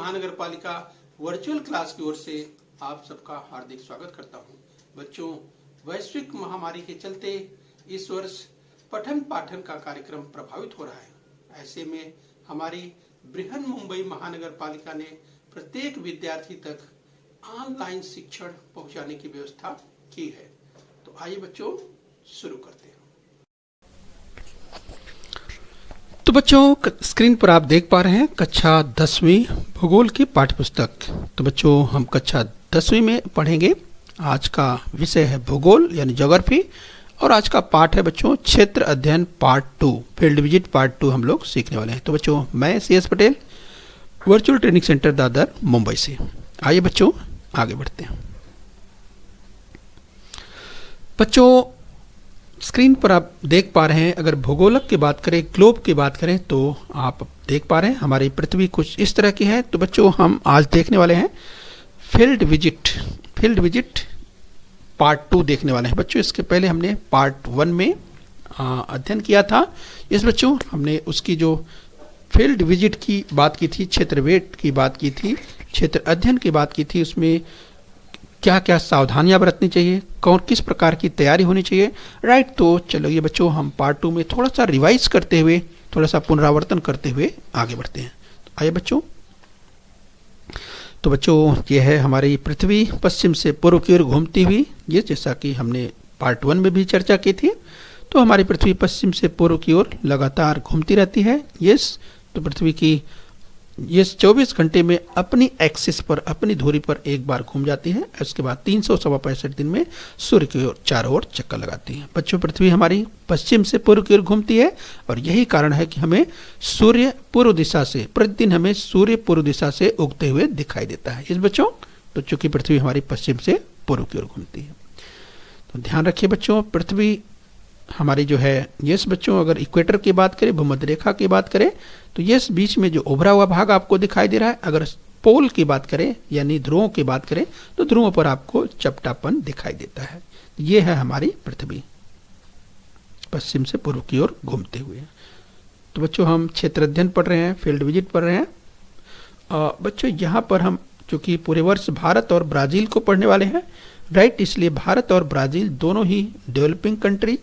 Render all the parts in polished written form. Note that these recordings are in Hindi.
महानगर पालिका वर्चुअल क्लास की ओर से आप सबका हार्दिक स्वागत करता हूं। बच्चों, वैश्विक महामारी के चलते इस वर्ष पठन पाठन का कार्यक्रम प्रभावित हो रहा है। ऐसे में हमारी बृहन मुंबई महानगर पालिका ने प्रत्येक विद्यार्थी तक ऑनलाइन शिक्षण पहुंचाने की व्यवस्था की है। तो आइए बच्चों शुरू करते हैं। तो बच्चों, स्क्रीन पर आप देख पा रहे हैं कक्षा 10वीं भूगोल की पाठ्यपुस्तक। तो बच्चों, हम कक्षा 10वीं में पढ़ेंगे। आज का विषय है भूगोल यानी ज्योग्राफी, और आज का पाठ है बच्चों क्षेत्र अध्ययन पार्ट 2, फील्ड विजिट पार्ट 2 हम लोग सीखने वाले हैं। तो बच्चों, मैं CS Patel, virtual training centre Dadar Mumbai से। आइए बच्चों आगे बढ़ते हैं। बच्चों, स्क्रीन पर आप देख पा रहे हैं, अगर भूगोलक की बात करें, ग्लोब की बात करें, तो आप देख पा रहे हैं हमारी पृथ्वी कुछ इस तरह की है। तो बच्चों, हम आज देखने वाले हैं फील्ड विजिट पार्ट 2 देखने वाले हैं। बच्चों, इसके पहले हमने पार्ट 1 में अध्ययन किया था। इस बच्चों हमने उसकी जो फील्ड विजिट की बात की थी, क्षेत्रवेट की बात की थी, क्षेत्र अध्ययन की बात की थी, उसमें क्या क्या सावधानियां बरतनी चाहिए, कौन किस प्रकार की तैयारी होनी चाहिए, राइट। तो चलो ये बच्चों हम पार्ट 2 में थोड़ा सा रिवाइज करते हुए, थोड़ा सा पुनरावर्तन करते हुए आगे बढ़ते हैं। तो आइए बच्चों। तो बच्चों, ये है हमारी पृथ्वी पश्चिम से पूर्व की ओर घूमती हुई। ये जैसा कि हमने पार्ट 1 में भी चर्चा की थी, तो हमारी पृथ्वी पश्चिम से पूर्व की ओर लगातार घूमती रहती है। यस, तो पृथ्वी की ये 24 घंटे में अपनी एक्सिस पर, अपनी धुरी पर एक बार घूम जाती है। उसके बाद 365 दिन में सूर्य की ओर चारों ओर चक्कर लगाती है। बच्चों, पृथ्वी हमारी पश्चिम से पूर्व की ओर घूमती है, और यही कारण है कि हमें सूर्य पूर्व दिशा से, प्रतिदिन हमें सूर्य पूर्व दिशा से उगते हुए दिखाई देता है। इस बच्चों, तो चूंकि पृथ्वी हमारी पश्चिम से पूर्व की ओर घूमती है, तो ध्यान रखिए बच्चों, पृथ्वी हमारी जो है, यस बच्चों, अगर इक्वेटर की बात करें, भूमध्य रेखा की बात करें, तो यस बीच में जो उभरा हुआ भाग आपको दिखाई दे रहा है। अगर पोल की बात करें यानी ध्रुवों की बात करें, तो ध्रुवों पर आपको चपटापन दिखाई देता है। ये है हमारी पृथ्वी पश्चिम से पूर्व की ओर घूमते हुए। तो बच्चों, हम क्षेत्र अध्ययन पढ़ रहे हैं, फील्ड विजिट पढ़ रहे हैं। बच्चों, यहाँ पर हम चूंकि पूरे वर्ष भारत और ब्राजील को पढ़ने वाले हैं, राइट, इसलिए भारत और ब्राजील दोनों ही डेवलपिंग कंट्री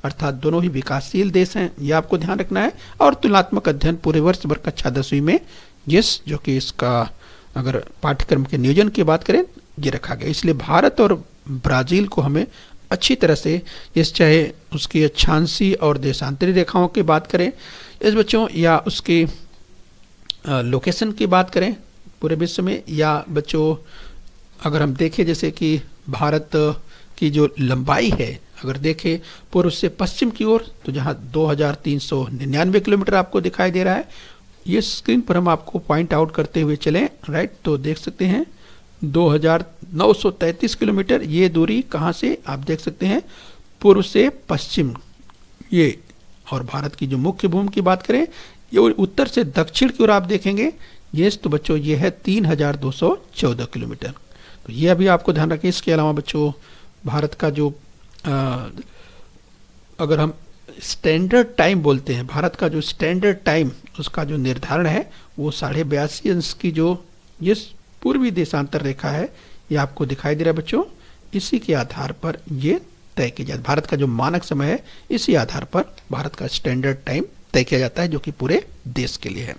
अर्थात दोनों ही विकासशील देश हैं, ये आपको ध्यान रखना है। और तुलनात्मक अध्ययन पूरे वर्ष भर कक्षा 10वीं में, जिस जो कि इसका अगर पाठ्यक्रम के नियोजन की बात करें, ये रखा गया। इसलिए भारत और ब्राजील को हमें अच्छी तरह से, इस चाहे उसकी अक्षांशीय और देशांतरी रेखाओं की बात करें इस बच्चों, या उसकी लोकेशन की बात करें पूरे विश्व में, या बच्चों अगर हम देखें जैसे कि भारत की जो लंबाई है, अगर देखें पूर्व से पश्चिम की ओर, तो जहां 2399 किलोमीटर आपको दिखाई दे रहा है। ये स्क्रीन पर हम आपको पॉइंट आउट करते हुए चलें, राइट। तो देख सकते हैं 2933 किलोमीटर ये दूरी कहां से, आप देख सकते हैं पूर्व से पश्चिम ये। और भारत की जो मुख्य भूमि की बात करें, ये उत्तर से दक्षिण की ओर आप देखेंगे, ये तो बच्चों ये है 3214 किलोमीटर। तो ये अभी आपको ध्यान रखें। इसके अलावा बच्चों, भारत का जो अगर हम स्टैंडर्ड टाइम बोलते हैं, भारत का जो स्टैंडर्ड टाइम उसका जो निर्धारण है, वो 82.5 अंश की जो ये पूर्वी देशांतर रेखा है, ये आपको दिखाई दे रहा है बच्चों। इसी के आधार पर ये तय किया जाता है, भारत का जो मानक समय है, इसी आधार पर भारत का स्टैंडर्ड टाइम तय किया जाता है, जो कि पूरे देश के लिए है।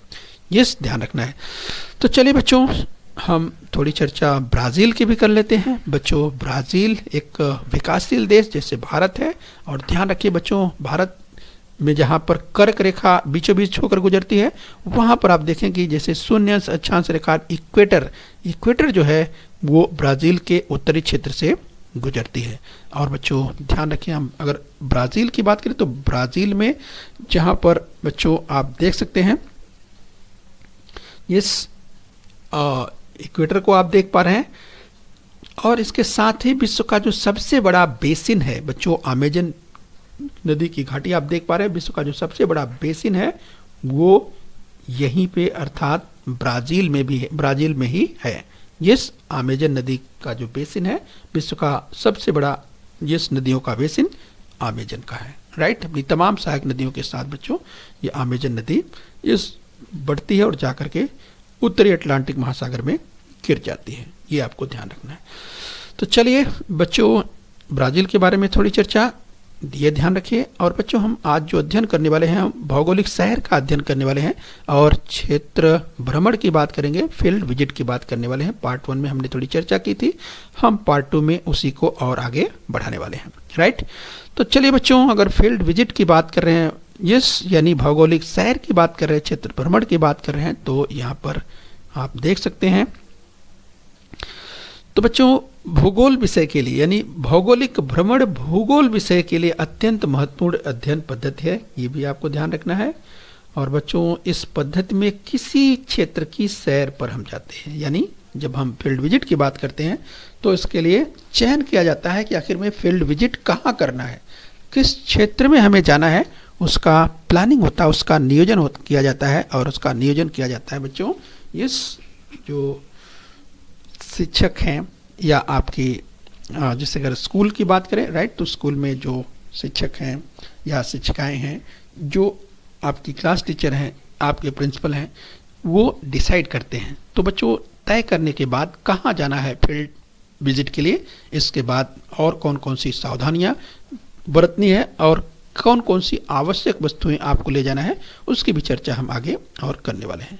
ये ध्यान रखना है। तो चलिए बच्चों, हम थोड़ी चर्चा ब्राज़ील की भी कर लेते हैं। बच्चों, ब्राज़ील एक विकासशील देश जैसे भारत है, और ध्यान रखिए बच्चों, भारत में जहाँ पर कर्क रेखा बीचों बीच होकर गुजरती है, वहाँ पर आप देखेंगे जैसे शून्य अक्षांश रेखा इक्वेटर जो है वो ब्राज़ील के उत्तरी क्षेत्र से गुजरती है। और बच्चों ध्यान रखिए, हम अगर ब्राज़ील की बात करें तो ब्राज़ील में जहाँ पर बच्चों आप देख सकते हैं इस इक्वेटर को आप देख पा रहे हैं, और इसके साथ ही विश्व का जो सबसे बड़ा बेसिन है बच्चों, अमेजन नदी की घाटी आप देख पा रहे हैं। विश्व का जो सबसे बड़ा बेसिन है वो यहीं पे अर्थात ब्राज़ील में ही है। यस, अमेजन नदी का जो बेसिन है, विश्व का सबसे बड़ा यस नदियों का बेसिन अमेजन का है, राइट। अपनी तमाम सहायक नदियों के साथ बच्चों ये अमेजन नदी इस बढ़ती है और जाकर के उत्तरी अटलांटिक महासागर में गिर जाती है। ये आपको ध्यान रखना है। तो चलिए बच्चों, ब्राज़ील के बारे में थोड़ी चर्चा, ये ध्यान रखिए। और बच्चों, हम आज जो अध्ययन करने वाले हैं, हम भौगोलिक शहर का अध्ययन करने वाले हैं और क्षेत्र भ्रमण की बात करेंगे, फील्ड विजिट की बात करने वाले हैं। पार्ट 1 में हमने थोड़ी चर्चा की थी, हम पार्ट 2 में उसी को और आगे बढ़ाने वाले हैं, राइट। तो चलिए बच्चों, अगर फील्ड विजिट की बात कर रहे हैं, यस, यानी भौगोलिक शहर की बात कर रहे हैं, क्षेत्र भ्रमण की बात कर रहे हैं, तो यहाँ पर आप देख सकते हैं। तो बच्चों, भूगोल विषय के लिए यानी भौगोलिक भ्रमण भूगोल विषय के लिए अत्यंत महत्वपूर्ण अध्ययन पद्धति है, ये भी आपको ध्यान रखना है। और बच्चों, इस पद्धति में किसी क्षेत्र की सैर पर हम जाते हैं, यानी जब हम फील्ड विजिट की बात करते हैं तो इसके लिए चयन किया जाता है कि आखिर में फील्ड विजिट कहाँ करना है, किस क्षेत्र में हमें जाना है, उसका प्लानिंग होता है, उसका नियोजन किया जाता है। और उसका नियोजन किया जाता है बच्चों, इस जो शिक्षक हैं या आपकी जैसे अगर स्कूल की बात करें, राइट, तो स्कूल में जो शिक्षक हैं या शिक्षिकाएं हैं, जो आपकी क्लास टीचर हैं, आपके प्रिंसिपल हैं, वो डिसाइड करते हैं। तो बच्चों, तय करने के बाद कहाँ जाना है फील्ड विजिट के लिए, इसके बाद और कौन कौन सी सावधानियाँ बरतनी है और कौन कौन सी आवश्यक वस्तुएं आपको ले जाना है, उसकी भी चर्चा हम आगे और करने वाले हैं।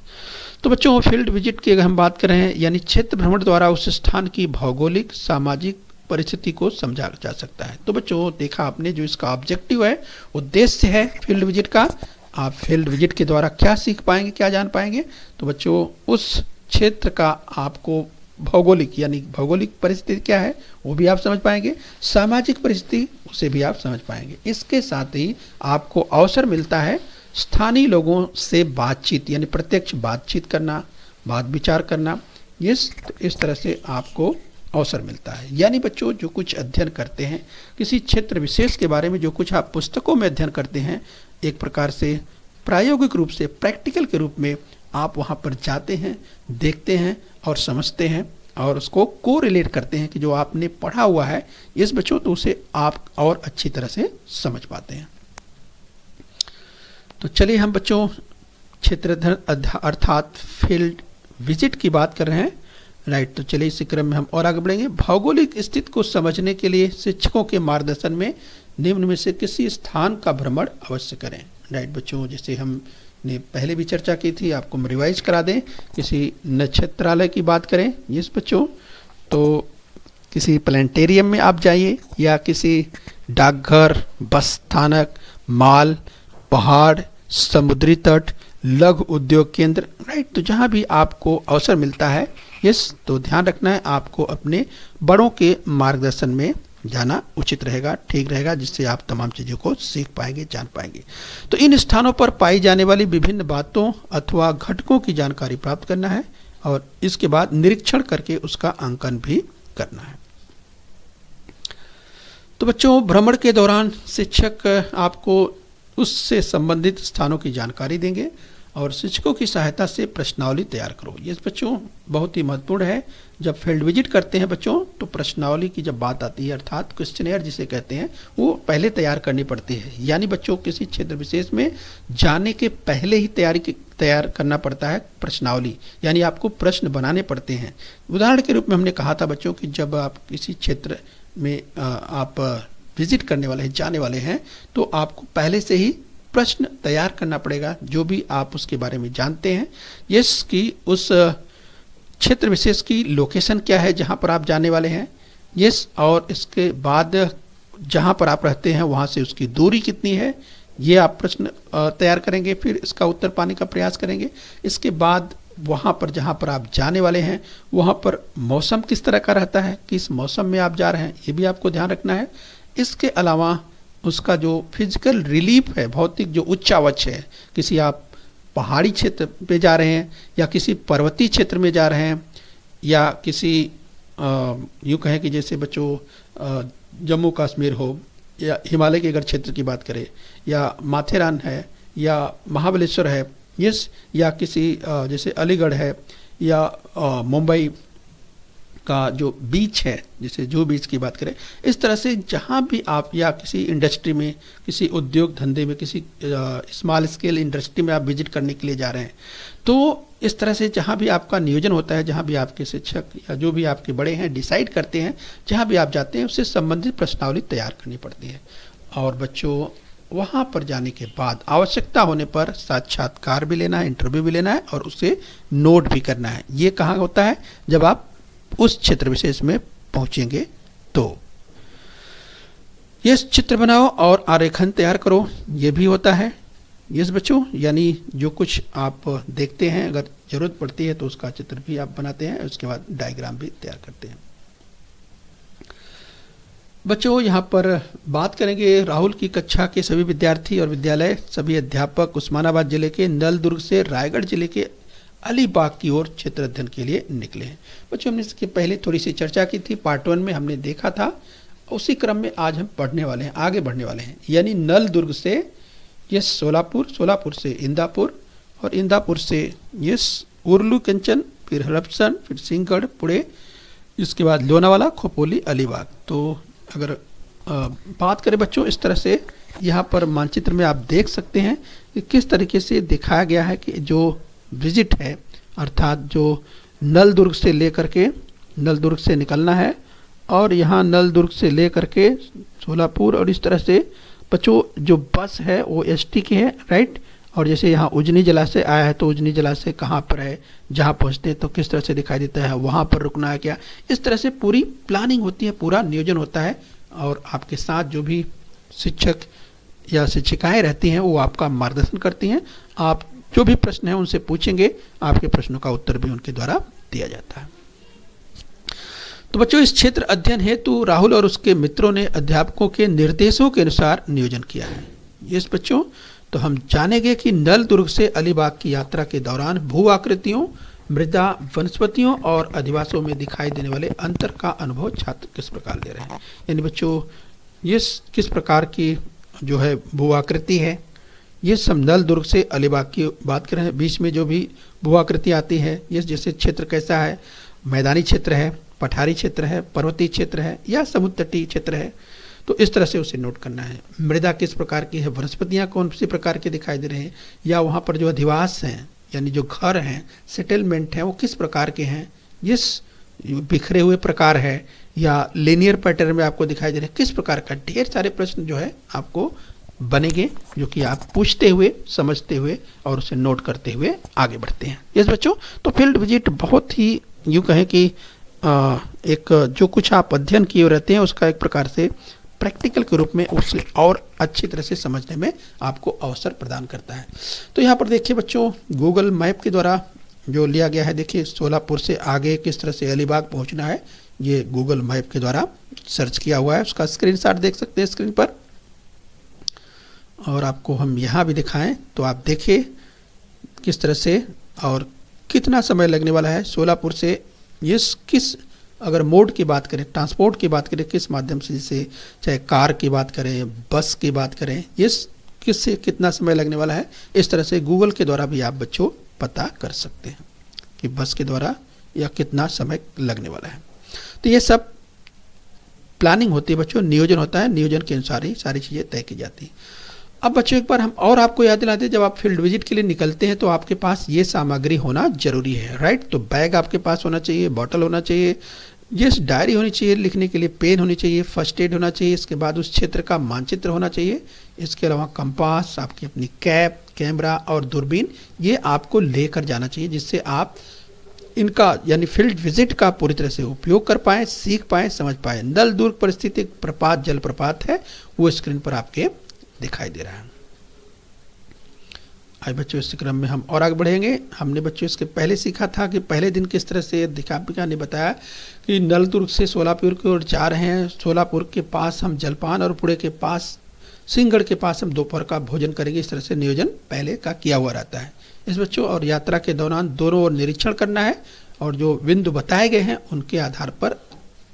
तो बच्चों, फील्ड विजिट की अगर हम बात कर रहे हैं, यानी क्षेत्र भ्रमण द्वारा उस स्थान की भौगोलिक सामाजिक परिस्थिति को समझा जा सकता है। तो बच्चों, देखा आपने, जो इसका ऑब्जेक्टिव है, उद्देश्य है फील्ड विजिट का, आप फील्ड विजिट के द्वारा क्या सीख पाएंगे, क्या जान पाएंगे। तो बच्चों, उस क्षेत्र का आपको भौगोलिक यानी भौगोलिक परिस्थिति क्या है वो भी आप समझ पाएंगे, सामाजिक परिस्थिति उसे भी आप समझ पाएंगे। इसके साथ ही आपको अवसर मिलता है स्थानीय लोगों से बातचीत यानी प्रत्यक्ष बातचीत करना, बात विचार करना, इस तरह से आपको अवसर मिलता है। यानी बच्चों, जो कुछ अध्ययन करते हैं किसी क्षेत्र विशेष के बारे में, जो कुछ आप पुस्तकों में अध्ययन करते हैं, एक प्रकार से प्रायोगिक रूप से, प्रैक्टिकल के रूप में आप वहाँ पर जाते हैं, देखते हैं और समझते हैं और उसको को रिलेट करते हैं कि जो आपने पढ़ा हुआ है इस बच्चों, तो उसे आप और अच्छी तरह से समझ पाते हैं। तो चलिए हम बच्चों क्षेत्र अर्थात फील्ड विजिट की बात कर रहे हैं, राइट। तो चलिए इसी क्रम में हम और आगे बढ़ेंगे। भौगोलिक स्थिति को समझने के लिए शिक्षकों के मार्गदर्शन में निम्न में से किसी स्थान का भ्रमण अवश्य करें, राइट। बच्चों, जैसे हमने पहले भी चर्चा की थी, आपको हम रिवाइज करा दें। किसी नक्षत्रालय की बात करें, यस बच्चों, तो किसी प्लानिटेरियम में आप जाइए या किसी डाकघर, बस स्थानक, माल, पहाड़, समुद्री तट, लघु उद्योग केंद्र, राइट। तो जहाँ भी आपको अवसर मिलता है, यस, तो ध्यान रखना है आपको अपने बड़ों के मार्गदर्शन में जाना उचित रहेगा, ठीक रहेगा, जिससे आप तमाम चीज़ों को सीख पाएंगे, जान पाएंगे। तो इन स्थानों पर पाई जाने वाली विभिन्न बातों अथवा घटकों की जानकारी प्राप्त करना है और इसके बाद निरीक्षण करके उसका अंकन भी करना है। तो बच्चों, भ्रमण के दौरान शिक्षक आपको उससे संबंधित स्थानों की जानकारी देंगे और शिक्षकों की सहायता से प्रश्नावली तैयार करो। ये बच्चों बहुत ही महत्वपूर्ण है। जब फील्ड विजिट करते हैं बच्चों, तो प्रश्नावली की जब बात आती है, अर्थात क्वेश्चनेयर जिसे कहते हैं, वो पहले तैयार करनी पड़ती है। यानी बच्चों, किसी क्षेत्र विशेष में जाने के पहले ही तैयार करना पड़ता है प्रश्नावली, यानी आपको प्रश्न बनाने पड़ते हैं। उदाहरण के रूप में हमने कहा था बच्चों कि जब आप किसी क्षेत्र में आप विजिट करने वाले हैं, जाने वाले हैं, तो आपको पहले से ही प्रश्न तैयार करना पड़ेगा, जो भी आप उसके बारे में जानते हैं, यस, कि उस क्षेत्र विशेष की लोकेशन क्या है जहां पर आप जाने वाले हैं, यस, और इसके बाद जहां पर आप रहते हैं वहां से उसकी दूरी कितनी है, ये आप प्रश्न तैयार करेंगे, फिर इसका उत्तर पाने का प्रयास करेंगे। इसके बाद वहाँ पर जहाँ पर आप जाने वाले हैं वहाँ पर मौसम किस तरह का रहता है, किस मौसम में आप जा रहे हैं, ये भी आपको ध्यान रखना है। इसके अलावा उसका जो फिजिकल रिलीफ है, भौतिक जो उच्चावच है, किसी आप पहाड़ी क्षेत्र पे जा रहे हैं या किसी पर्वतीय क्षेत्र में जा रहे हैं या किसी यूँ कहें कि जैसे बच्चों जम्मू कश्मीर हो या हिमालय के अगर क्षेत्र की बात करें, या माथेरान है या महाबलेश्वर है, यस, या किसी जैसे अलीगढ़ है या मुंबई का जो बीच है, जैसे जो बीच की बात करें, इस तरह से जहाँ भी आप या किसी इंडस्ट्री में, किसी उद्योग धंधे में, किसी स्मॉल स्केल इंडस्ट्री में आप विजिट करने के लिए जा रहे हैं, तो इस तरह से जहाँ भी आपका नियोजन होता है, जहाँ भी आपके शिक्षक या जो भी आपके बड़े हैं डिसाइड करते हैं, जहाँ भी आप जाते हैं उससे संबंधित प्रश्नावली तैयार करनी पड़ती है। और बच्चों वहाँ पर जाने के बाद आवश्यकता होने पर साक्षात्कार भी लेना है, इंटरव्यू भी लेना है और उसे नोट भी करना है। ये कहाँ होता है? जब आप उस क्षेत्र विशेष में पहुंचेंगे तो। ये चित्र बनाओ और आरेखन तैयार करो, ये भी होता है। यस बच्चों, यानी जो कुछ आप देखते हैं अगर जरूरत पड़ती है तो उसका चित्र भी आप बनाते हैं, उसके बाद डायग्राम भी तैयार करते हैं। बच्चों यहाँ पर बात करेंगे राहुल की कक्षा के सभी विद्यार्थी और विद्यालय, सभी अध्यापक उस्मानाबाद जिले के नलदुर्ग से रायगढ़ जिले के अलीबाग की ओर क्षेत्र अध्ययन के लिए निकले हैं। बच्चों हमने इसके पहले थोड़ी सी चर्चा की थी, पार्ट 1 में हमने देखा था, उसी क्रम में आज हम पढ़ने वाले हैं, आगे बढ़ने वाले हैं। यानी नलदुर्ग से यस सोलापुर, सोलापुर से इंदापुर और इंदापुर से यस उर्लू कंचन, फिर हड़पसन, फिर सिंहगढ़, पुणे, इसके बाद लोनावाला, खोपोली, अलीबाग। तो अगर बात करें बच्चों, इस तरह से यहाँ पर मानचित्र में आप देख सकते हैं कि किस तरीके से दिखाया गया है कि जो विजिट है, अर्थात जो नलदुर्ग से लेकर के, नलदुर्ग से निकलना है और यहाँ नलदुर्ग से लेकर के सोलापुर, और इस तरह से बच्चों जो बस है वो एसटी की है, राइट। और जैसे यहाँ उजनी जलाशय आया है तो उजनी जलाशय कहाँ पर है, जहाँ पहुँचते हैं तो किस तरह से दिखाई देता है, वहाँ पर रुकना है क्या, इस तरह से पूरी प्लानिंग होती है, पूरा नियोजन होता है। और आपके साथ जो भी शिक्षक या शिक्षिकाएं रहती हैं वो आपका मार्गदर्शन करती हैं। आप जो भी प्रश्न हैं उनसे पूछेंगे, आपके प्रश्नों का उत्तर भी उनके द्वारा दिया जाता है। तो बच्चों इस क्षेत्र अध्ययन हेतु राहुल और उसके मित्रों ने अध्यापकों के निर्देशों के अनुसार नियोजन किया है। यस बच्चों, तो हम जानेंगे कि नलदुर्ग से अलीबाग की यात्रा के दौरान भू आकृतियों, मृदा, वनस्पतियों और अधिवासों में दिखाई देने वाले अंतर का अनुभव छात्र किस प्रकार ले रहे हैं। यानी बच्चों ये किस प्रकार की जो है भू आकृति है, ये सब नलदुर्ग से अलीबाग की बात कर रहे हैं। बीच में जो भी भू आकृति आती है, ये जैसे क्षेत्र कैसा है, मैदानी क्षेत्र है, पठारी क्षेत्र है, पर्वतीय क्षेत्र है या समुद्र तटीय क्षेत्र है, तो इस तरह से उसे नोट करना है। मृदा किस प्रकार की है, वनस्पतियाँ कौन सी प्रकार के दिखाई दे रहे हैं, या वहाँ पर जो अधिवास हैं यानी जो घर हैं, सेटलमेंट हैं, वो किस प्रकार के हैं, जिस बिखरे हुए प्रकार है या लीनियर पैटर्न में आपको दिखाई दे रहे हैं, किस प्रकार का। ढेर सारे प्रश्न जो है आपको बनेंगे जो कि आप पूछते हुए, समझते हुए और उसे नोट करते हुए आगे बढ़ते हैं। यस बच्चों, तो फील्ड विजिट बहुत ही यूँ कहें कि एक जो कुछ आप अध्ययन किए रहते हैं उसका एक प्रकार से प्रैक्टिकल के रूप में उसे और अच्छी तरह से समझने में आपको अवसर प्रदान करता है। तो यहाँ पर देखिए बच्चों, गूगल मैप के द्वारा जो लिया गया है, देखिए सोलापुर से आगे किस तरह से अलीबाग पहुँचना है, ये गूगल मैप के द्वारा सर्च किया हुआ है, उसका स्क्रीनशॉट देख सकते हैं स्क्रीन पर। और आपको हम यहाँ भी दिखाएं तो आप देखिए किस तरह से और कितना समय लगने वाला है सोलापुर से। ये किस, अगर मोड की बात करें, ट्रांसपोर्ट की बात करें, किस माध्यम से, जैसे चाहे कार की बात करें, बस की बात करें, ये किससे कितना समय लगने वाला है, इस तरह से गूगल के द्वारा भी आप बच्चों पता कर सकते हैं कि बस के द्वारा या कितना समय लगने वाला है। तो ये सब प्लानिंग होती है बच्चों, नियोजन होता है, नियोजन के अनुसार ही सारी चीज़ें तय की जाती हैं। अब बच्चों एक बार हम और आपको याद दिलाते हैं, जब आप फील्ड विजिट के लिए निकलते हैं तो आपके पास ये सामग्री होना जरूरी है, राइट। तो बैग आपके पास होना चाहिए, बॉटल होना चाहिए, ये डायरी होनी चाहिए, लिखने के लिए पेन होनी चाहिए, फर्स्ट एड होना चाहिए, इसके बाद उस क्षेत्र का मानचित्र होना चाहिए, इसके अलावा कंपास, आपकी अपनी कैप, कैमरा और दूरबीन, ये आपको लेकर जाना चाहिए, जिससे आप इनका यानी फील्ड विजिट का पूरी तरह से उपयोग कर पाएँ, सीख पाएँ, समझ पाएँ। नलदुर्ग पर स्थित एक प्रपात, जल प्रपात है, वो स्क्रीन पर आपके दिखाई दे रहा है। आज बच्चों इस क्रम में हम और आगे बढ़ेंगे। हमने बच्चों इसके पहले सीखा था कि पहले दिन किस तरह से अध्यापिका ने बताया कि नलदुर्ग से सोलापुर की ओर जा रहे हैं, सोलापुर के पास हम जलपान और पुणे के पास, सिंहगढ़ के पास हम दोपहर का भोजन करेंगे। इस तरह से नियोजन पहले का किया हुआ रहता है इस बच्चों। और यात्रा के दौरान दोनों ओर निरीक्षण करना है और जो बिंदु बताए गए हैं उनके आधार पर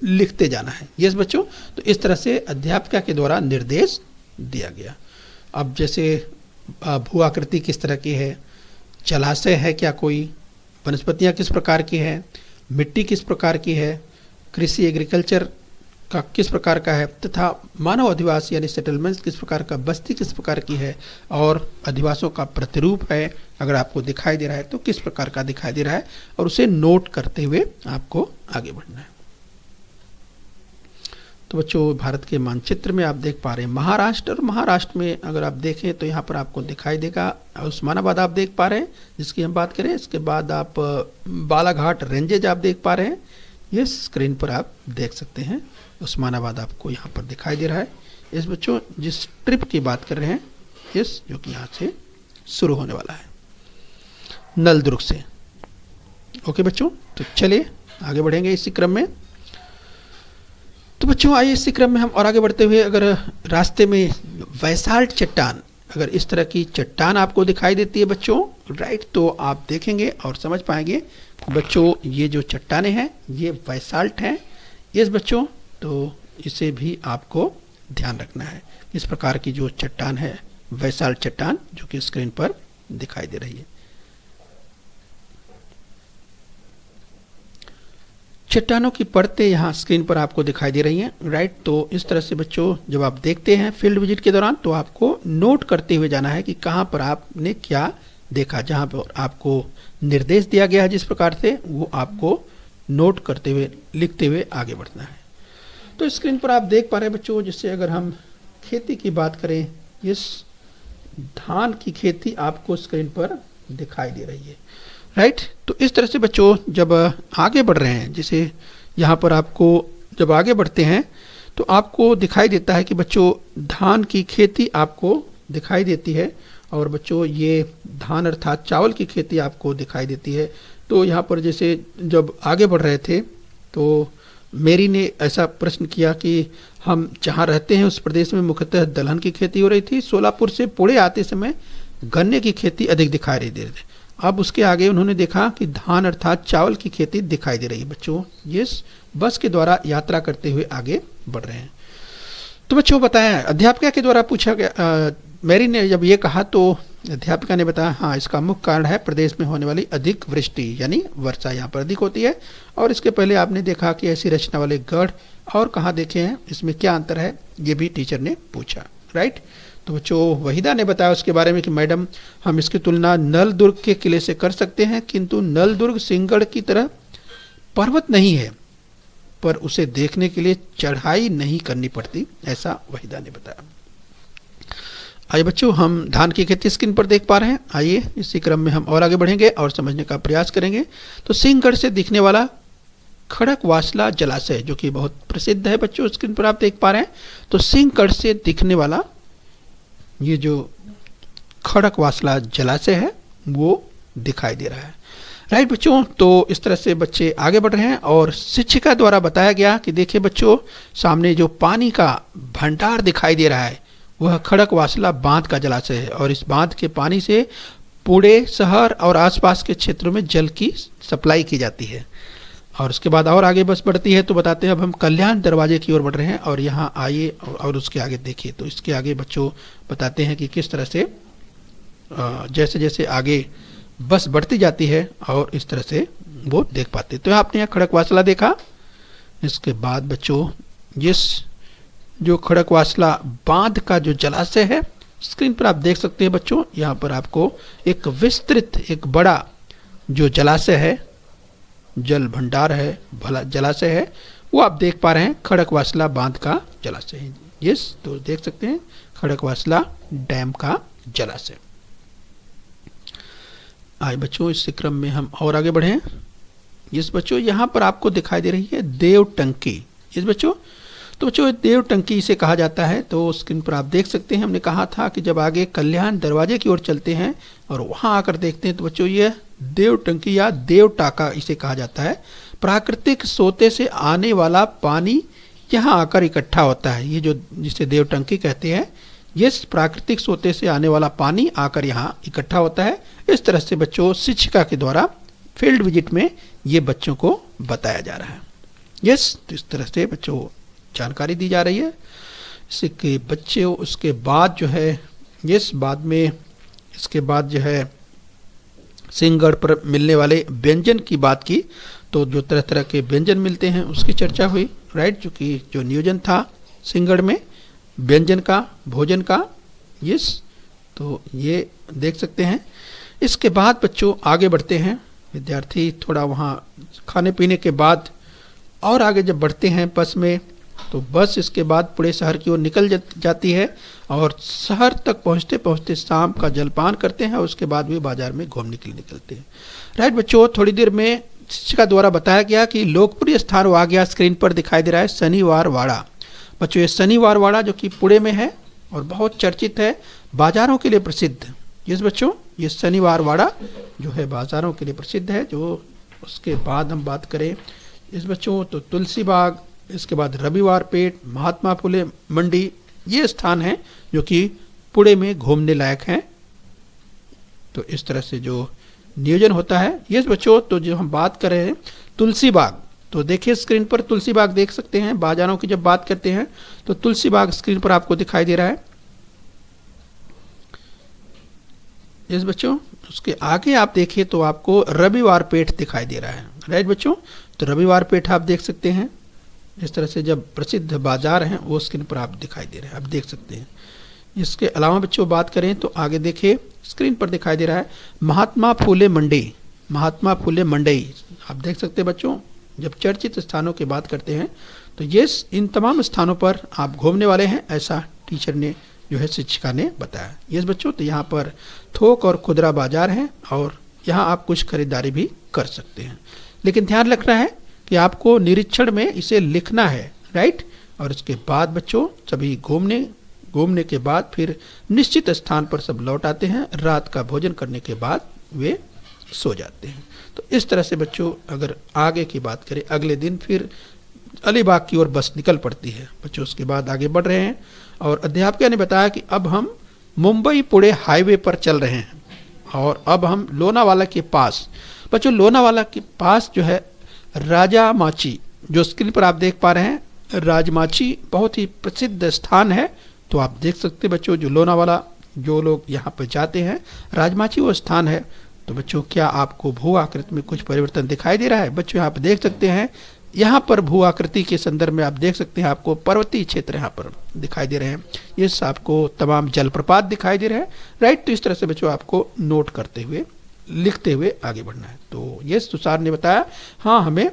लिखते जाना है। यस बच्चों, तो इस तरह से अध्यापिका के द्वारा निर्देश दिया गया। अब जैसे भू आकृति किस तरह की है, जलाशय है क्या कोई, वनस्पतियाँ किस प्रकार की है, मिट्टी किस प्रकार की है, कृषि एग्रीकल्चर का किस प्रकार का है, तथा मानव अधिवास यानी सेटलमेंट्स किस प्रकार का, बस्ती किस प्रकार की है, और अधिवासों का प्रतिरूप है अगर आपको दिखाई दे रहा है तो किस प्रकार का दिखाई दे रहा है, और उसे नोट करते हुए आपको आगे बढ़ना है। तो बच्चों, भारत के मानचित्र में आप देख पा रहे हैं महाराष्ट्र, और महाराष्ट्र में अगर आप देखें तो यहाँ पर आपको दिखाई देगा उस्मानाबाद आप देख पा रहे हैं जिसकी हम बात करें। इसके बाद आप बालाघाट रेंजेज आप देख पा रहे हैं, ये स्क्रीन पर आप देख सकते हैं। उस्मानाबाद आपको यहाँ पर दिखाई दे रहा है। इस बच्चों जिस ट्रिप की बात कर रहे हैं, इस जो कि यहाँ से शुरू होने वाला है नलदुर्ग से। ओके बच्चों, तो चलिए आगे बढ़ेंगे इसी क्रम में। तो बच्चों आइए इसी क्रम में हम और आगे बढ़ते हुए, अगर रास्ते में बैसाल्ट चट्टान, अगर इस तरह की चट्टान आपको दिखाई देती है बच्चों, राइट, तो आप देखेंगे और समझ पाएंगे बच्चों ये जो चट्टानें हैं ये बैसाल्ट हैं। इस बच्चों तो इसे भी आपको ध्यान रखना है। इस प्रकार की जो चट्टान है बैसाल्ट चट्टान, जो कि स्क्रीन पर दिखाई दे रही है। चट्टानों की परतें यहाँ स्क्रीन पर आपको दिखाई दे रही हैं, राइट। तो इस तरह से बच्चों जब आप देखते हैं फील्ड विजिट के दौरान, तो आपको नोट करते हुए जाना है कि कहाँ पर आपने क्या देखा। जहाँ पर आपको निर्देश दिया गया है जिस प्रकार से, वो आपको नोट करते हुए लिखते हुए आगे बढ़ना है। तो स्क्रीन पर आप देख पा रहे हैं बच्चों, जिससे अगर हम खेती की बात करें, इस धान की खेती आपको स्क्रीन पर दिखाई दे रही है, राइट। तो इस तरह से बच्चों जब आगे बढ़ रहे हैं, जैसे यहाँ पर आपको जब आगे बढ़ते हैं तो आपको दिखाई देता है कि बच्चों धान की खेती आपको दिखाई देती है, और बच्चों ये धान अर्थात चावल की खेती आपको दिखाई देती है। तो यहाँ पर जैसे जब आगे बढ़ रहे थे तो मेरी ने ऐसा प्रश्न किया कि हम जहाँ रहते हैं उस प्रदेश में मुख्यतः दलहन की खेती हो रही थी, सोलापुर से पुणे आते समय गन्ने की खेती अधिक दिखाई दे रही थी। अब उसके आगे उन्होंने देखा कि धान अर्थात चावल की खेती दिखाई दे रही है। बच्चों ये बस के द्वारा यात्रा करते हुए आगे बढ़ रहे हैं। तो बच्चों बताया, अध्यापिका के द्वारा पूछा गया, मेरी ने जब ये कहा तो अध्यापिका ने बताया हाँ इसका मुख्य कारण है प्रदेश में होने वाली अधिक वृष्टि, यानी वर्षा यहाँ पर अधिक होती है। और इसके पहले आपने देखा कि ऐसी रचना वाले गढ़ और कहाँ देखे हैं, इसमें क्या अंतर है, ये भी टीचर ने पूछा, राइट। तो बच्चों वहीदा ने बताया उसके बारे में कि मैडम हम इसकी तुलना नलदुर्ग के किले से कर सकते हैं, किंतु नलदुर्ग सिंहगढ़ की तरह पर्वत नहीं है, पर उसे देखने के लिए चढ़ाई नहीं करनी पड़ती, ऐसा वहीदा ने बताया। आइए बच्चों हम धान की खेती स्क्रीन पर देख पा रहे हैं। आइए इसी क्रम में हम और आगे बढ़ेंगे और समझने का प्रयास करेंगे। तो सिंहगढ़ से दिखने वाला खड़कवासला जलाशय, जो कि बहुत प्रसिद्ध है बच्चों, स्क्रीन पर आप देख पा रहे हैं। तो सिंहगढ़ से दिखने वाला ये जो खड़कवासला जलाशय है वो दिखाई दे रहा है, राइट बच्चों। तो इस तरह से बच्चे आगे बढ़ रहे हैं और शिक्षिका द्वारा बताया गया कि देखिए बच्चों सामने जो पानी का भंडार दिखाई दे रहा है वह खड़कवासला बांध का जलाशय है, और इस बांध के पानी से पुणे शहर और आसपास के क्षेत्रों में जल की सप्लाई की जाती है। और उसके बाद और आगे बस बढ़ती है तो बताते हैं अब हम कल्याण दरवाजे की ओर बढ़ रहे हैं, और यहाँ आइए और उसके आगे देखिए। तो इसके आगे बच्चों बताते हैं कि किस तरह से जैसे जैसे आगे बस बढ़ती जाती है और इस तरह से वो देख पाते। तो आपने यहाँ खड़कवासला देखा। इसके बाद बच्चों जिस जो खड़कवासला बांध का जो जलाशय है स्क्रीन पर आप देख सकते हैं बच्चों, यहाँ पर आपको एक विस्तृत एक बड़ा जो जलाशय है, जल भंडार है, भला जलाशय है, वो आप देख पा रहे हैं खड़कवासला बांध का जलाशय है। यस, तो देख सकते हैं खड़कवासला डैम का जलाशय। आइए बच्चों इस क्रम में हम और आगे बढ़े। यस बच्चों यहाँ पर आपको दिखाई दे रही है देव टंकी। यस बच्चों, तो बच्चों देव टंकी इसे कहा जाता है। तो स्क्रीन पर आप देख सकते हैं, हमने कहा था कि जब आगे कल्याण दरवाजे की ओर चलते हैं और वहां आकर देखते हैं तो बच्चों ये देव टंकी या देव टाका इसे कहा जाता है। प्राकृतिक सोते से आने वाला पानी यहाँ आकर इकट्ठा होता है, ये जो जिसे देव टंकी कहते हैं, ये प्राकृतिक सोते से आने वाला पानी आकर यहाँ इकट्ठा होता है। इस तरह से बच्चों शिक्षिका के द्वारा फील्ड विजिट में ये बच्चों को बताया जा रहा है। यस, तो इस तरह से बच्चों जानकारी दी जा रही है। इसके बच्चे उसके बाद जो है यस बाद में इसके बाद जो है सिंहगढ़ पर मिलने वाले व्यंजन की बात की तो जो तरह तरह के व्यंजन मिलते हैं उसकी चर्चा हुई, राइट, जो कि जो नियोजन था सिंहगढ़ में व्यंजन का, भोजन का, यस, तो ये देख सकते हैं। इसके बाद बच्चों आगे बढ़ते हैं, विद्यार्थी थोड़ा वहाँ खाने पीने के बाद और आगे जब बढ़ते हैं बस में, तो बस इसके बाद पूरे शहर की ओर निकल जाती है और शहर तक पहुँचते पहुँचते शाम का जलपान करते हैं और उसके बाद भी बाजार में घूमने के लिए निकलते हैं। राइट बच्चों, थोड़ी देर में शिक्षिका द्वारा बताया गया कि लोकप्रिय स्थान वो आ गया, स्क्रीन पर दिखाई दे रहा है शनिवार वाड़ा। बच्चों ये शनिवार वाड़ा जो कि पुणे में है और बहुत चर्चित है, बाजारों के लिए प्रसिद्ध। यस बच्चों, ये शनिवार वाड़ा जो है बाजारों के लिए प्रसिद्ध है। जो उसके बाद हम बात करें इस बच्चों तो तुलसी बाग, इसके बाद रविवार पेट, महात्मा फुले मंडी, ये स्थान है जो कि पुणे में घूमने लायक हैं। तो इस तरह से जो नियोजन होता है। यस बच्चों, तो जो हम बात कर रहे हैं तुलसी बाग, तो देखिए स्क्रीन पर तुलसी बाग देख सकते हैं। बाजारों की जब बात करते हैं तो तुलसी बाग स्क्रीन पर आपको दिखाई दे रहा है। यस बच्चों, उसके आगे आप देखिए तो आपको रविवार पेठ दिखाई दे रहा है। राइट बच्चों, तो रविवार पेठ आप देख सकते हैं। इस तरह से जब प्रसिद्ध बाजार हैं वो स्क्रीन पर आप दिखाई दे रहे हैं, आप देख सकते हैं। इसके अलावा बच्चों बात करें तो आगे देखिए स्क्रीन पर दिखाई दे रहा है महात्मा फुले मंडी, महात्मा फुले मंडई, आप देख सकते हैं बच्चों। जब चर्चित स्थानों की बात करते हैं तो ये इन तमाम स्थानों पर आप घूमने वाले हैं, ऐसा टीचर ने जो है शिक्षिका ने बताया। यस बच्चों, तो यहाँ पर थोक और खुदरा बाजार हैं और यहाँ आप कुछ खरीदारी भी कर सकते हैं, लेकिन ध्यान रखना है कि आपको निरीक्षण में इसे लिखना है, राइट। और इसके बाद बच्चों सभी घूमने के बाद फिर निश्चित स्थान पर सब लौट आते हैं, रात का भोजन करने के बाद वे सो जाते हैं। तो इस तरह से बच्चों अगर आगे की बात करें, अगले दिन फिर अलीबाग की ओर बस निकल पड़ती है बच्चों। उसके बाद आगे बढ़ रहे हैं और अध्यापिका ने बताया कि अब हम मुंबई पुणे हाईवे पर चल रहे हैं और अब हम लोनावाला के पास, बच्चों लोनावाला के पास जो है राजा माची, जो स्क्रीन पर आप देख पा रहे हैं, राजमाची बहुत ही प्रसिद्ध स्थान है। तो आप देख सकते हैं बच्चों, जो लोनावाला जो लोग यहाँ पर जाते हैं, राजमाची वो स्थान है। तो बच्चों क्या आपको भू आकृति में कुछ परिवर्तन दिखाई दे रहा है? बच्चों यहाँ पर देख सकते हैं, यहाँ पर भू आकृति के संदर्भ में आप देख सकते हैं आपको पर्वतीय क्षेत्र यहाँ पर दिखाई दे रहे हैं। ये आपको तमाम जलप्रपात दिखाई दे रहे हैं, राइट। तो इस तरह से बच्चों आपको नोट करते हुए, लिखते हुए आगे बढ़ना है। तो ये तुषार ने बताया, हाँ हमें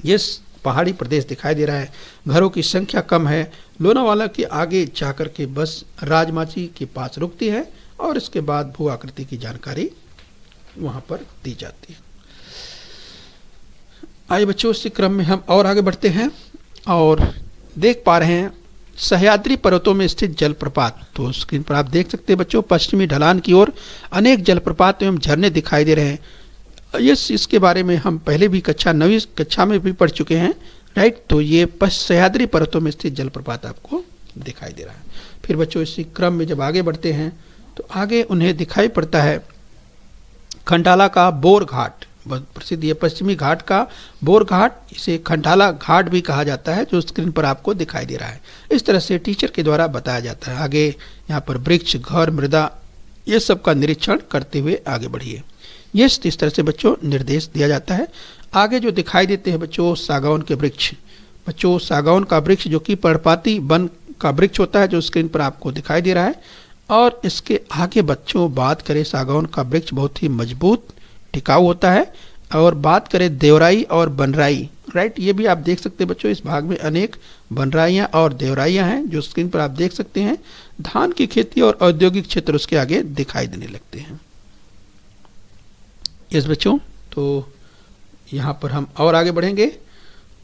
ये पहाड़ी प्रदेश दिखाई दे रहा है, घरों की संख्या कम है, लोनावाला के आगे जाकर के बस राजमाची के पास रुकती है और इसके बाद भू आकृति की जानकारी वहाँ पर दी जाती है। आइए बच्चों इसी क्रम में हम और आगे बढ़ते हैं और देख पा रहे हैं सह्याद्री पर्वतों में स्थित जलप्रपात। तो स्क्रीन पर आप देख सकते हैं बच्चों, पश्चिमी ढलान की ओर अनेक जलप्रपात एवं झरने दिखाई दे रहे हैं। इसके बारे में हम पहले भी कक्षा 9वीं कक्षा में भी पढ़ चुके हैं, राइट। तो ये सह्याद्री पर्वतों में स्थित जलप्रपात आपको दिखाई दे रहा है। फिर बच्चों इसी क्रम में जब आगे बढ़ते हैं तो आगे उन्हें दिखाई पड़ता है खंडाला का बोर घाट, बहुत प्रसिद्ध ये पश्चिमी घाट का बोर घाट, इसे खंडाला घाट भी कहा जाता है, जो स्क्रीन पर आपको दिखाई दे रहा है। इस तरह से टीचर के द्वारा बताया जाता है। आगे यहाँ पर वृक्ष, घर, मृदा, ये सब का निरीक्षण करते हुए आगे बढ़िए। ये इस तरह से बच्चों निर्देश दिया जाता है। आगे जो दिखाई देते हैं बच्चों सागौन के वृक्ष, बच्चों सागौन का वृक्ष जो कि पर्णपाती वन का वृक्ष होता है, जो स्क्रीन पर आपको दिखाई दे रहा है। और इसके आगे बच्चों बात करें, सागौन का वृक्ष बहुत ही मजबूत टिकाऊ होता है। और बात करें देवराई और बनराई, राइट, ये भी आप देख सकते हैं बच्चों, इस भाग में अनेक बनराइयाँ और देवराइयाँ हैं, जो स्क्रीन पर आप देख सकते हैं। धान की खेती और औद्योगिक क्षेत्र उसके आगे दिखाई देने लगते हैं। यस बच्चों, तो यहाँ पर हम और आगे बढ़ेंगे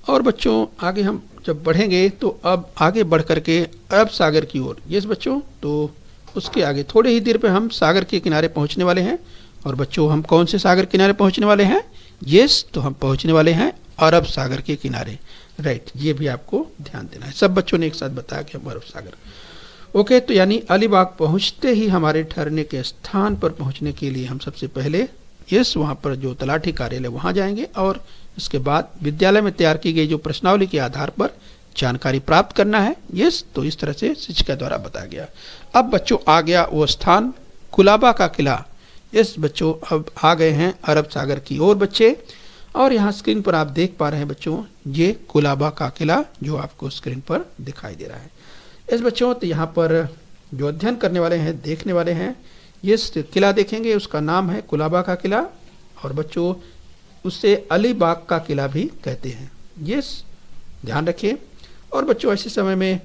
और बच्चों आगे हम जब बढ़ेंगे तो अब आगे बढ़ करके अरब सागर की ओर। यस बच्चों, तो उसके आगे थोड़े ही देर पे हम सागर के किनारे पहुँचने वाले हैं। और बच्चों हम कौन से सागर किनारे पहुँचने वाले हैं? यस, तो हम पहुँचने वाले हैं अरब सागर के किनारे, राइट। ये भी आपको ध्यान देना है। सब बच्चों ने एक साथ बताया कि हम अरब सागर, ओके। तो यानी अलीबाग पहुँचते ही हमारे ठहरने के स्थान पर पहुँचने के लिए हम सबसे पहले यस वहाँ पर जो तलाठी कार्यालय वहाँ जाएंगे और इसके बाद विद्यालय में तैयार की गई जो प्रश्नावली के आधार पर जानकारी प्राप्त करना है। यस, तो इस तरह से शिक्षिका द्वारा बताया गया। अब बच्चों आ गया वो स्थान कुलाबा का किला। यस बच्चों, अब आ गए हैं अरब सागर की ओर बच्चे। और यहाँ स्क्रीन पर आप देख पा रहे हैं बच्चों, ये कुलाबा का किला जो आपको स्क्रीन पर दिखाई दे रहा है। इस बच्चों तो यहाँ पर जो अध्ययन करने वाले हैं, देखने वाले हैं, ये किला देखेंगे, उसका नाम है कुलाबा का किला, और बच्चों उससे अलीबाग का किला भी कहते हैं। ये ध्यान रखिए। और बच्चों ऐसे समय में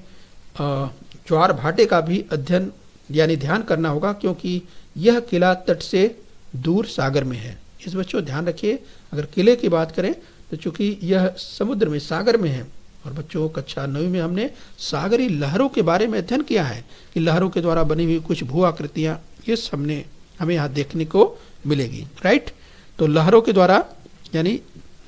ज्वार भाटे का भी अध्ययन यानी ध्यान करना होगा, क्योंकि यह किला तट से दूर सागर में है। इस बच्चों ध्यान रखिए, अगर किले की बात करें तो चूंकि यह समुद्र में, सागर में है। और बच्चों कक्षा 9वीं में हमने सागरी लहरों के बारे में अध्ययन किया है कि लहरों के द्वारा बनी हुई कुछ भू आकृतियां, ये हमें यहाँ देखने को मिलेगी, राइट। तो लहरों के द्वारा यानी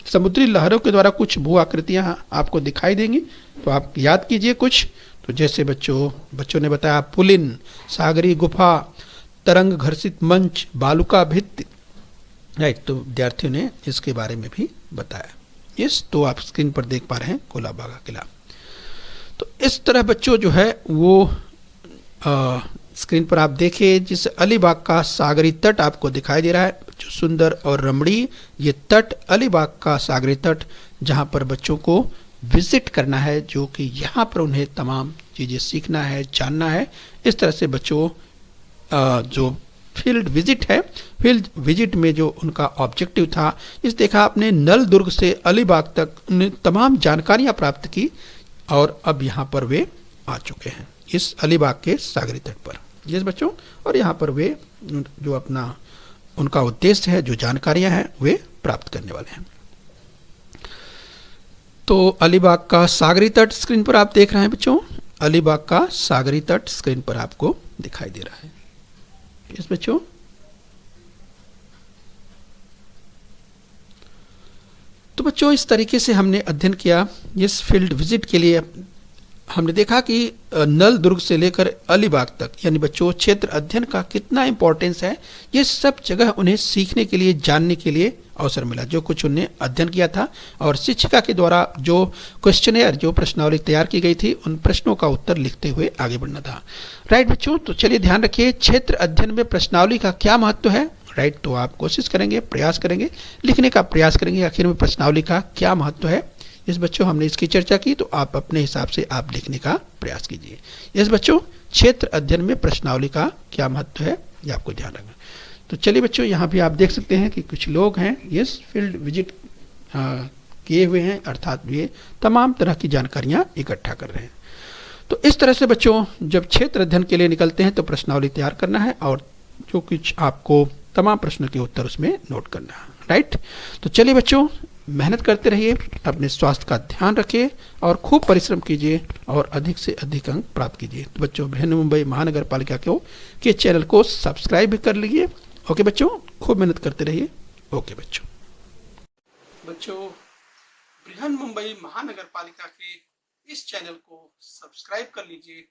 समुद्री लहरों के द्वारा कुछ भू आकृतियां आपको दिखाई देंगी, तो आप याद कीजिए कुछ। तो जैसे बच्चों ने बताया पुलिन, सागरी गुफा, तरंग घर्षित मंच, बालुका भित्ति, राइट। तो विद्यार्थियों ने इसके बारे में भी बताया। यस, तो आप स्क्रीन पर देख पा रहे हैं कुलाबा का किला। तो इस तरह बच्चों जो है वो स्क्रीन पर आप देखिए, जिस अलीबाग का सागरी तट आपको दिखाई दे रहा है, जो सुंदर और रमणीय ये तट, अलीबाग का सागरी तट, जहाँ पर बच्चों को विजिट करना है, जो कि यहाँ पर उन्हें तमाम चीज़ें सीखना है, जानना है। इस तरह से बच्चों जो फील्ड विजिट है, फील्ड विजिट में जो उनका ऑब्जेक्टिव था, इस देखा आपने नल दुर्ग से अलीबाग तक उन्हें तमाम जानकारियाँ प्राप्त की, और अब यहाँ पर वे आ चुके हैं इस अलीबाग के सागरी तट पर। यस बच्चों, और यहाँ पर वे जो अपना उनका उद्देश्य है, जो जानकारियां हैं, वे प्राप्त करने वाले हैं। तो अलीबाग का सागरी तट स्क्रीन पर आप देख रहे हैं बच्चों, अलीबाग का सागरी तट स्क्रीन पर आपको दिखाई दे रहा है। यस बच्चों, तो बच्चों इस तरीके से हमने अध्ययन किया। इस फील्ड विजिट के लिए हमने देखा कि नल दुर्ग से लेकर अलीबाग तक, यानी बच्चों क्षेत्र अध्ययन का कितना इंपॉर्टेंस है। ये सब जगह उन्हें सीखने के लिए, जानने के लिए अवसर मिला, जो कुछ उन्हें अध्ययन किया था। और शिक्षिका के द्वारा जो क्वेश्चनेयर, जो प्रश्नावली तैयार की गई थी, उन प्रश्नों का उत्तर लिखते हुए आगे बढ़ना था, राइट बच्चों। तो चलिए ध्यान रखिए, क्षेत्र अध्ययन में प्रश्नावली का क्या महत्व है, राइट। तो आप कोशिश करेंगे, प्रयास करेंगे, लिखने का प्रयास करेंगे आखिर में प्रश्नावली का क्या महत्व है। इस बच्चों हमने इसकी चर्चा की, तो आप अपने हिसाब से आप लिखने का प्रयास कीजिए। इस बच्चों क्षेत्र अध्ययन में प्रश्नावली का क्या महत्व है, ये आपको ध्यान रखना। तो चलिए बच्चों, यहाँ भी आप देख सकते हैं कि कुछ लोग हैं, ये फील्ड विजिट किए हुए हैं, अर्थात ये तमाम तरह की जानकारियाँ इकट्ठा कर रहे हैं। तो इस तरह से बच्चों जब क्षेत्र अध्ययन के लिए निकलते हैं तो प्रश्नावली तैयार करना है, और जो कुछ आपको तमाम प्रश्नों के उत्तर उसमें नोट करना है, राइट। तो चलिए बच्चों, मेहनत करते रहिए, अपने स्वास्थ्य का ध्यान रखिए, और खूब परिश्रम कीजिए, और अधिक से अधिक अंक प्राप्त कीजिए। तो बच्चों बृहन्मुंबई महानगर पालिका के चैनल को सब्सक्राइब भी कर लीजिए। ओके बच्चों, खूब मेहनत करते रहिए। ओके बच्चों बृहन्मुंबई महानगर पालिका के इस चैनल को सब्सक्राइब कर लीजिए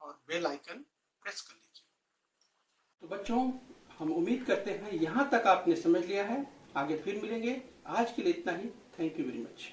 और बेल आइकन प्रेस कर लीजिए। तो बच्चों, हम उम्मीद करते हैं यहाँ तक आपने समझ लिया है। आगे फिर मिलेंगे, आज के लिए इतना ही। Thank you very much.